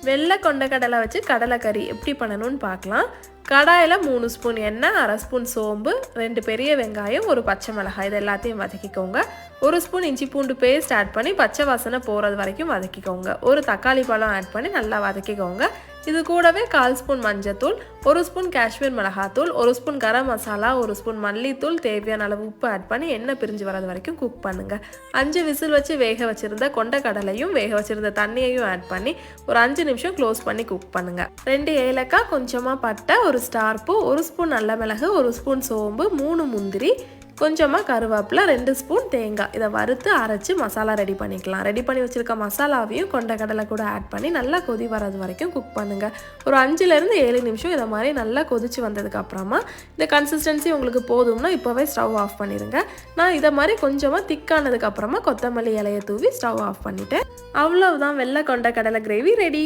வெள்ளை கொண்டக்கடலை வச்சு கடலைக்கறி எப்படி பண்ணணும்னு பார்க்கலாம். கடாயில் 3 ஸ்பூன் எண்ணெய், 1/2 ஸ்பூன் சோம்பு, 2 பெரிய வெங்காயம், ஒரு பச்சை மிளகாய், இது எல்லாத்தையும் வதக்கிக்கோங்க. 1 ஸ்பூன் இஞ்சி பூண்டு பேஸ்ட் ஆட் பண்ணி பச்சை வாசனை போகிறது வரைக்கும் வதக்கிக்கோங்க. ஒரு தக்காளி பழம் ஆட் பண்ணி நல்லா வதக்கிக்கோங்க. இது கூடவே 1/4 ஸ்பூன் மஞ்சத்தூள், 1 ஸ்பூன் காஷ்மீர் மிளகாத்தூள், 1 ஸ்பூன் கரம் மசாலா, 1 ஸ்பூன் மல்லித்தூள், தேவையான அளவு உப்பு ஆட் பண்ணி எண்ணெய் பிரிஞ்சு வரது வரைக்கும் குக் பண்ணுங்கள். 5 விசில் வச்சு வேக வச்சுருந்த கொண்டக்கடலையும் வேக வச்சுருந்த தண்ணியையும் ஆட் பண்ணி ஒரு 5 நிமிஷம் க்ளோஸ் பண்ணி குக் பண்ணுங்கள். 2 ஏலக்காய், கொஞ்சமாக பட்டை, ஒரு ஸ்டார் பூ, 1 ஸ்பூன் நல்ல மிளகு, 1 ஸ்பூன் சோம்பு, 3 முந்திரி, கொஞ்சமாக கருவேப்பிலை, 2 ஸ்பூன் தேங்காய், இதை வறுத்து அரைச்சி மசாலா ரெடி பண்ணிக்கலாம். ரெடி பண்ணி வச்சுருக்க மசாலாவையும் கொண்டக்கடலை கூட ஆட் பண்ணி நல்லா கொதி வர்றது வரைக்கும் குக் பண்ணுங்கள். ஒரு 5லேருந்து 7 நிமிஷம் இதை மாதிரி நல்லா கொதிச்சு வந்ததுக்கப்புறமா இந்த கன்சிஸ்டன்சி உங்களுக்கு போதும்னா இப்போவே ஸ்டவ் ஆஃப் பண்ணிடுங்க. நான் இதை மாதிரி கொஞ்சமாக திக்கானதுக்கப்புறமா கொத்தமல்லி இலையை தூவி ஸ்டவ் ஆஃப் பண்ணிவிட்டேன். அவ்வளவுதான், வெள்ளை கொண்டக்கடலை கிரேவி ரெடி.